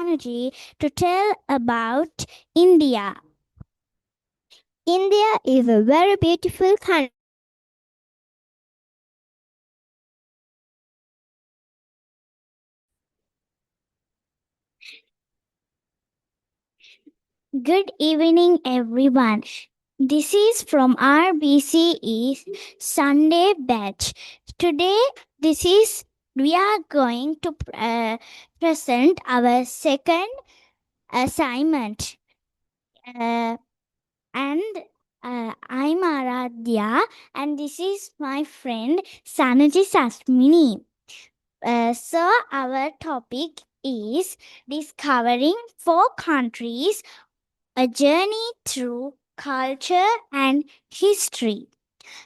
Sanuji to tell about India. India is a very beautiful country. Good evening, everyone. This is from RBCE Sunday batch. Today, we are going to present our second assignment. I'm Aradhya, and this is my friend Sanaji Sasmini. So, our topic is discovering 4 countries, a journey through culture and history.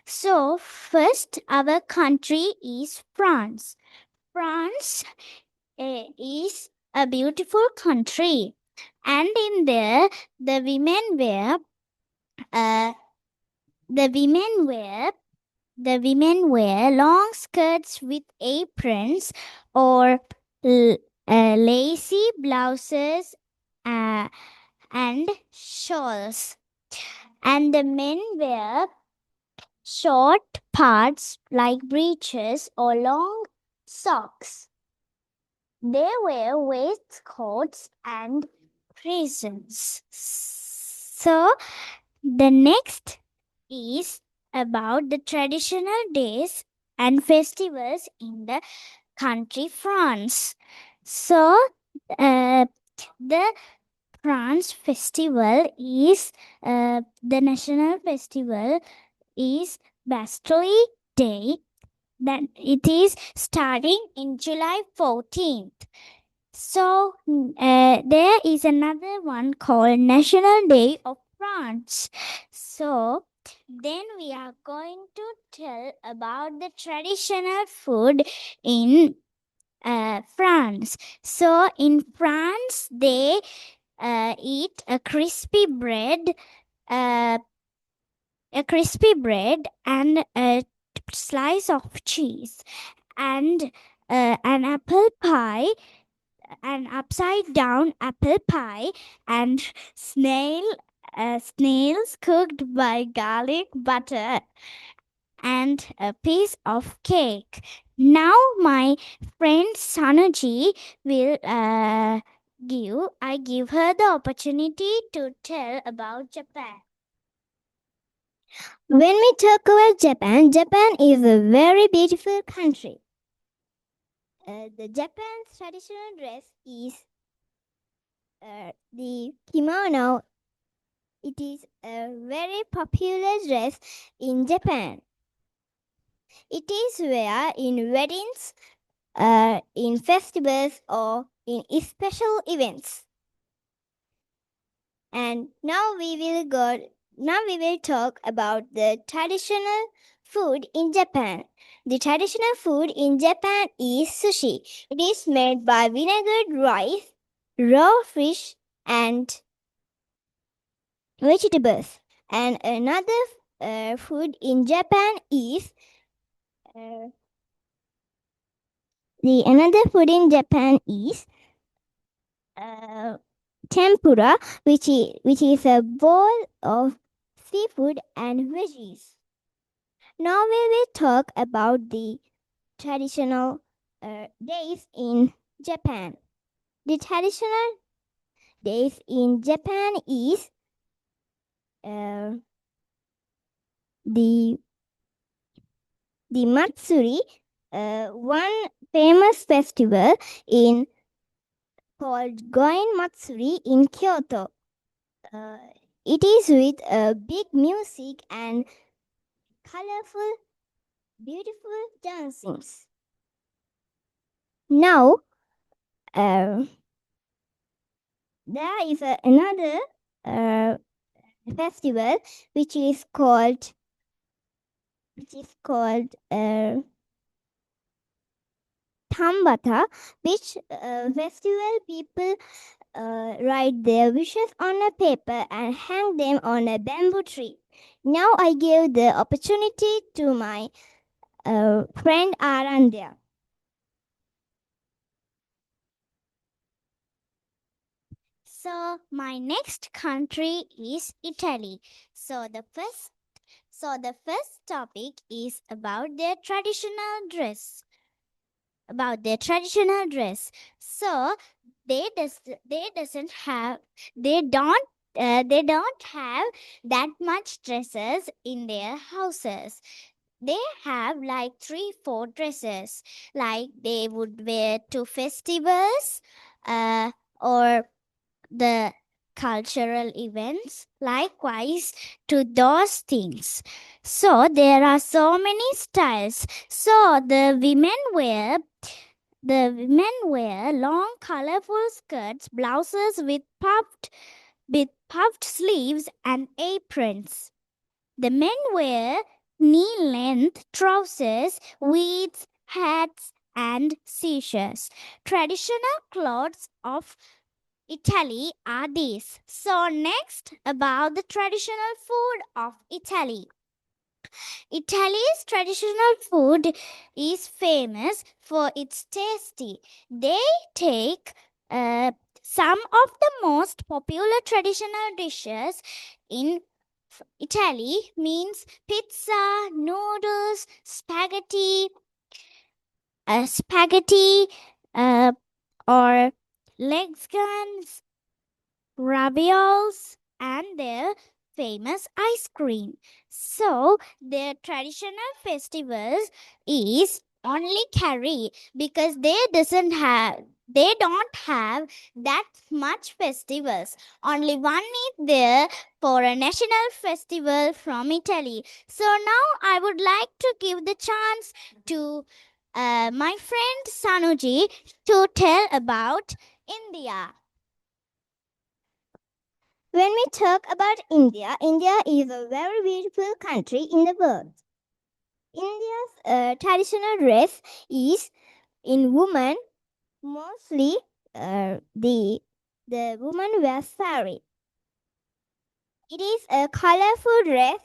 So, first, our country is France. France is a beautiful country, and in there, the women wear uh, the women wear long skirts with aprons or lacy blouses and shawls. And the men wear short parts like breeches or long socks. They wear waistcoats and prisons. So, the next is about the traditional days and festivals in the country France. So, the France festival is the national festival is Bastille Day. That it is starting in July 14th. So there is another one called National Day of France. So then we are going to tell about the traditional food in France. So in France, they eat uh, a crispy bread and a slice of cheese and an apple pie, an upside down apple pie, and snails cooked by garlic butter, and a piece of cake. Now my friend Sanuji will give her the opportunity to tell about Japan. When we talk about Japan, Japan is a very beautiful country. The Japan's traditional dress is the kimono. It is a very popular dress in Japan. It is worn in weddings, in festivals, or in special events. And now we will talk about the traditional food in Japan. The traditional food in Japan is sushi. It is made by vinegared rice, raw fish, and vegetables. And another food in Japan is tempura, which is a bowl of seafood and veggies. Now we will talk about the traditional days in Japan. The traditional days in Japan is the Matsuri, one famous festival in called Goen Matsuri in Kyoto. It is with big music and colorful, beautiful dancings. Now, there is another festival which is called Tambata, which festival people write their wishes on a paper and hang them on a bamboo tree. Now I give the opportunity to my friend Arandya. So my next country is Italy. So the first topic is about their traditional dress. About their traditional dress. So they doesn't have they don't have that much dresses in their houses. They have like 3 4 dresses, like they would wear to festivals, or the cultural events, likewise to those things. So there are so many styles. So the women wear long colorful skirts, blouses with puffed sleeves and aprons. The men wear knee length trousers, wigs, hats, and seizures. Traditional clothes of Italy are these. So, next, about the traditional food of Italy. Italy's traditional food is famous for its tasty. They take some of the most popular traditional dishes in Italy means pizza, noodles, spaghetti, uh, or legs, raviols, and their famous ice cream. So their traditional festivals is only carry because they don't have that much festivals. Only one is there for a national festival from Italy. So now I would like to give the chance to my friend Sanuji to tell about India. When we talk about India, India is a very beautiful country in the world. India's traditional dress is in women mostly the woman wears sari. It is a colorful dress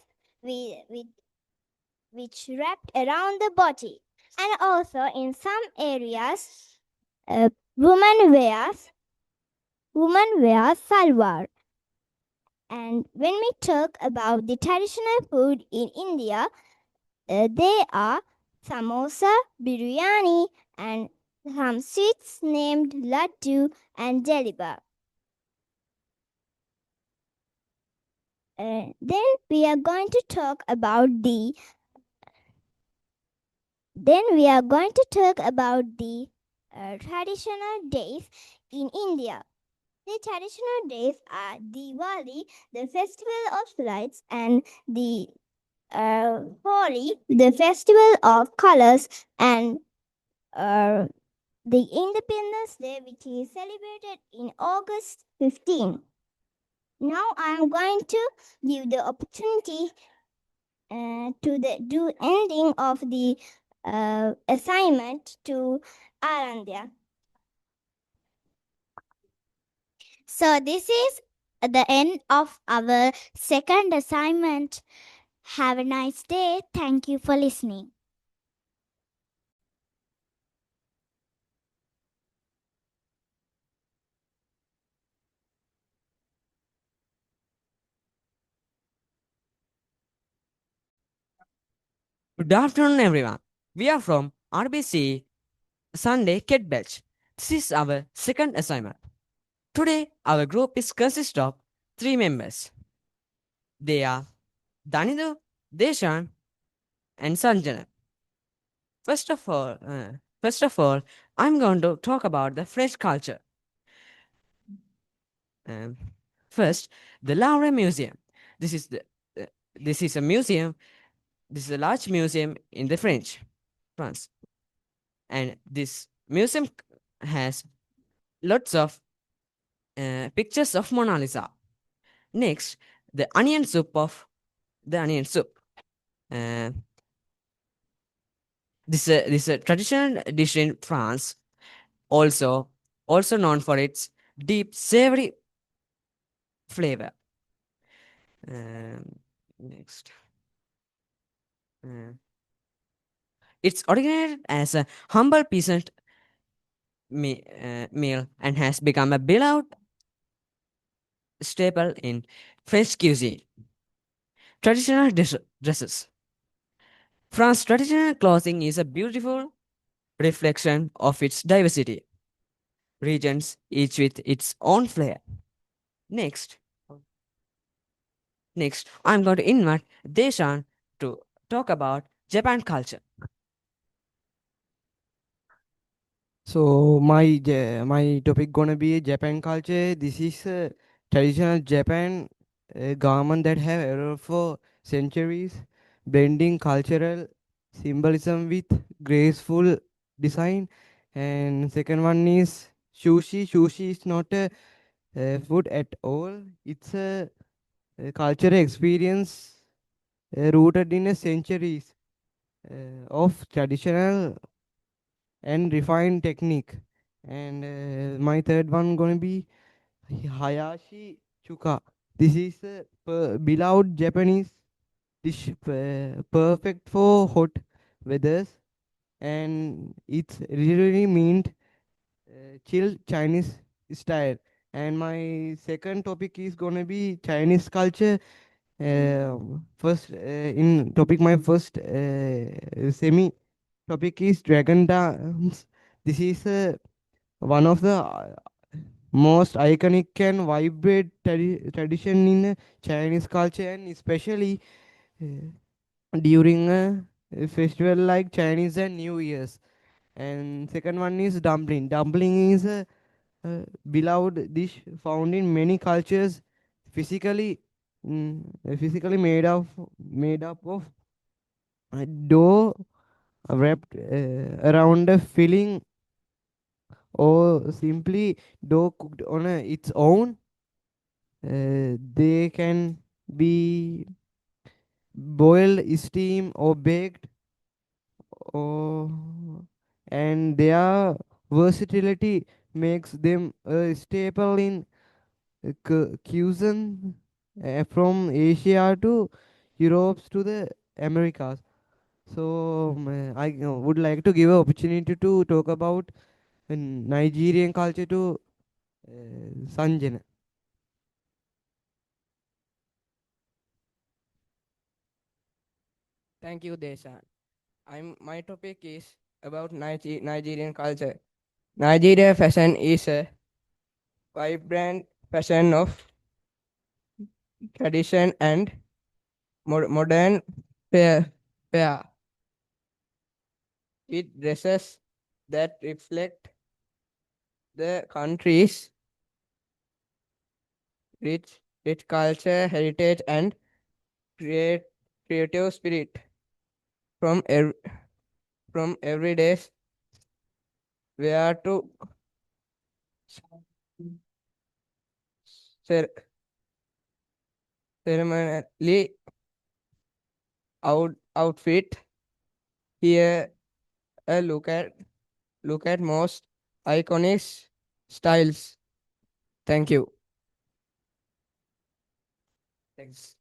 which wrapped around the body, and also in some areas, uh, woman wears salwar. And when we talk about the traditional food in India, they are samosa, biryani, and some sweets named laddu and jalebi. Then we are going to talk about the traditional days in India. The traditional days are Diwali, the festival of lights, and the Holi, the festival of colors, and uh, the Independence Day, which is celebrated in August 15. Now I am going to give the opportunity to the do ending of the assignment to Arandhya. So this is the end of our second assignment. Have a nice day. Thank you for listening. Good afternoon, everyone. We are from RBC Sunday KET batch. This is our second assignment. Today, our group is consist of 3 members. They are Danidu, Deshan, and Sanjana. First of all, I'm going to talk about the French culture. Um, First, the Louvre Museum. This is the uh, this is a museum. This is a large museum in the France, and this museum has lots of pictures of Mona Lisa. Next, the onion soup. Uh, this is a traditional dish in France, also known for its deep savory flavor. Next, uh, it's originated as a humble peasant meal and has become a beloved staple in French cuisine. Traditional dresses. France's traditional clothing is a beautiful reflection of its diversity, regions each with its own flair. Next, next, I'm going to invite Deshan to talk about Japan culture. So my topic gonna be Japan culture. This is traditional Japan garment that have evolved for centuries, blending cultural symbolism with graceful design. And second one is sushi. Sushi is not a food at all. It's a cultural experience rooted in a centuries of traditional and refined technique. And my third one gonna be Hayashi Chuka. This is a beloved Japanese dish, perfect for hot weathers, and it's really meant chilled Chinese style. And my second topic is gonna be Chinese culture. First, in topic, my first semi topic is dragon dance. This is one of the most iconic and vibrant tradition in Chinese culture, and especially during a festival like Chinese and New Year's. And second one is dumpling. Dumpling is a beloved dish found in many cultures, physically physically made up of dough wrapped around a filling, or simply dough cooked on its own. They can be boiled, steamed, or baked, or and their versatility makes them a staple in cuisine from Asia to Europe to the Americas. So I would like to give an opportunity to talk about Nigerian culture to Sanjana. Thank you, Deshan. My topic is about Nigerian culture. Nigeria fashion is a vibrant fashion of tradition and modern fair, fair with dresses that reflect the country's rich culture, heritage, and create, creative spirit. From from everyday wear to cer- ceremonially outfit. Here a look at most iconic styles. Thank you. Thanks.